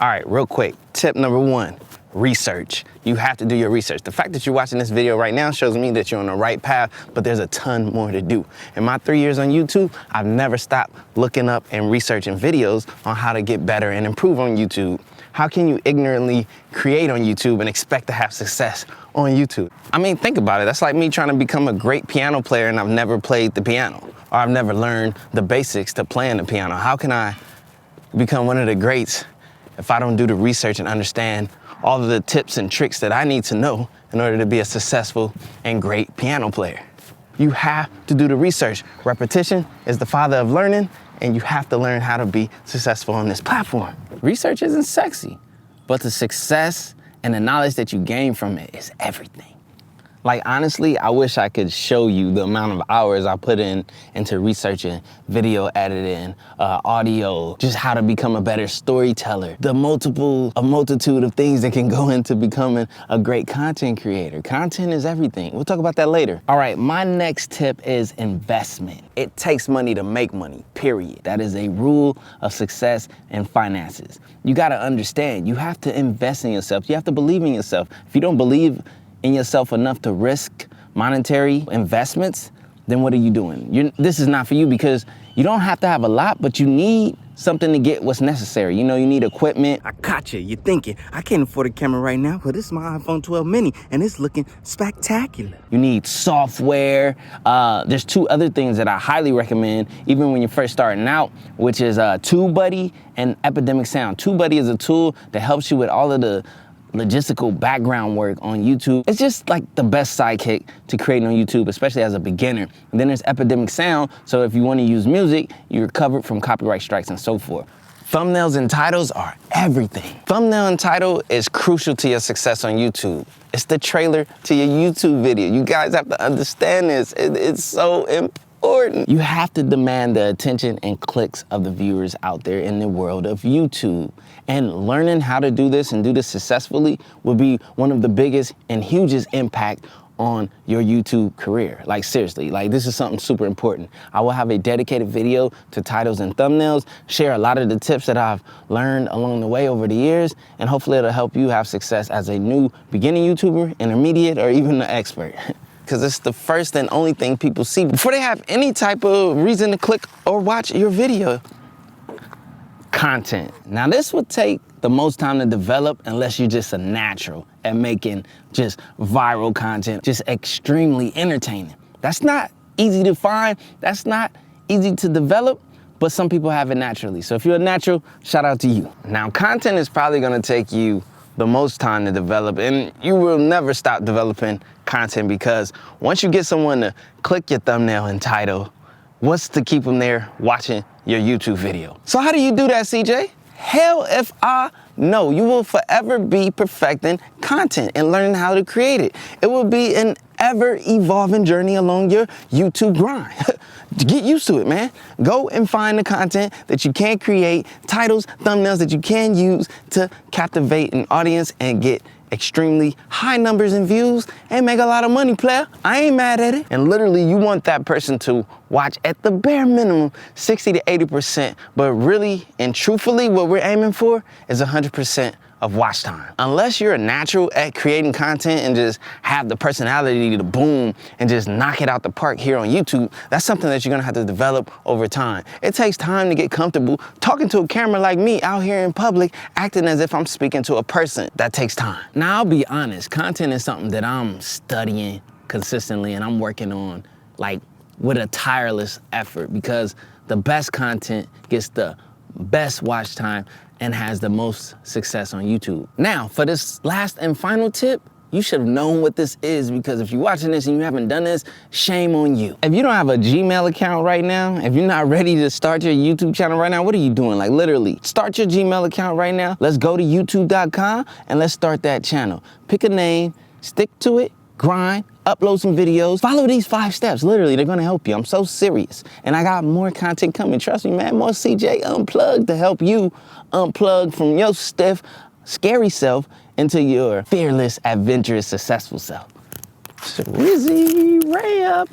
All right, real quick, tip number 1, research. You have to do your research. The fact that you're watching this video right now shows me that you're on the right path, but there's a ton more to do. In my 3 years on YouTube, I've never stopped looking up and researching videos on how to get better and improve on YouTube. How can you ignorantly create on YouTube and expect to have success on YouTube? I mean, think about it. That's like me trying to become a great piano player and I've never played the piano, or I've never learned the basics to playing the piano. How can I become one of the greats if I don't do the research and understand all of the tips and tricks that I need to know in order to be a successful and great piano player? You have to do the research. Repetition is the father of learning, and you have to learn how to be successful on this platform. Research isn't sexy, but the success and the knowledge that you gain from it is everything. Like, honestly, I wish I could show you the amount of hours I put into researching video editing, audio, just how to become a better storyteller, a multitude of things that can go into becoming a great content creator. Content is everything. We'll talk about that later. All right, my next tip is investment. It takes money to make money, period. That is a rule of success in finances. You gotta understand, you have to invest in yourself. You have to believe in yourself. If you don't believe in yourself enough to risk monetary investments, then what are you doing? This is not for you, because you don't have to have a lot, but you need something to get what's necessary. You know, you need equipment. I got you. You're thinking, I can't afford a camera right now, but this is my iPhone 12 mini and it's looking spectacular. You need software. There's 2 other things that I highly recommend, even when you're first starting out, which is TubeBuddy and Epidemic Sound. TubeBuddy is a tool that helps you with all of the logistical background work on YouTube. It's just like the best sidekick to creating on YouTube, especially as a beginner. And then there's Epidemic Sound, so if you want to use music, you're covered from copyright strikes and so forth. Thumbnails and titles are everything. Thumbnail and title is crucial to your success on YouTube. It's the trailer to your YouTube video. You guys have to understand this. It's so important. You have to demand the attention and clicks of the viewers out there in the world of YouTube. And learning how to do this and do this successfully will be one of the biggest and hugest impact on your YouTube career. Like, seriously, like, this is something super important. I will have a dedicated video to titles and thumbnails, share a lot of the tips that I've learned along the way over the years, and hopefully it'll help you have success as a new beginning YouTuber, intermediate, or even an expert. Because it's the first and only thing people see before they have any type of reason to click or watch your video. Content. Now, this would take the most time to develop unless you're just a natural at making just viral content, just extremely entertaining. That's not easy to find. That's not easy to develop, but some people have it naturally. So if you're a natural, shout out to you. Now, content is probably gonna take you the most time to develop, and you will never stop developing content, because once you get someone to click your thumbnail and title, what's to keep them there watching your YouTube video? So how do you do that, CJ? Hell if I know. You will forever be perfecting content and learning how to create it. It will be an ever-evolving journey along your YouTube grind. Get used to it, man. Go and find the content that you can create, titles, thumbnails that you can use to captivate an audience and get extremely high numbers and views and make a lot of money, player. I ain't mad at it. And literally, you want that person to watch at the bare minimum 60 to 80%, but really and truthfully, what we're aiming for is 100% of watch time. Unless you're a natural at creating content and just have the personality to boom and just knock it out the park here on YouTube, that's something that you're gonna have to develop over time. It takes time to get comfortable talking to a camera like me out here in public, acting as if I'm speaking to a person. That takes time. Now, I'll be honest, content is something that I'm studying consistently and I'm working on, like, with a tireless effort, because the best content gets the best watch time and has the most success on YouTube. Now, for this last and final tip, you should have known what this is, because if you're watching this and you haven't done this, shame on you. If you don't have a Gmail account right now, if you're not ready to start your YouTube channel right now, what are you doing? Like, literally, start your Gmail account right now. Let's go to youtube.com and let's start that channel. Pick a name, stick to it, grind, upload some videos, follow these 5 steps. Literally, they're gonna help you. I'm so serious. And I got more content coming. Trust me, man, more CJ Unplugged to help you unplug from your stiff, scary self into your fearless, adventurous, successful self. So, Wizzy, Ray up.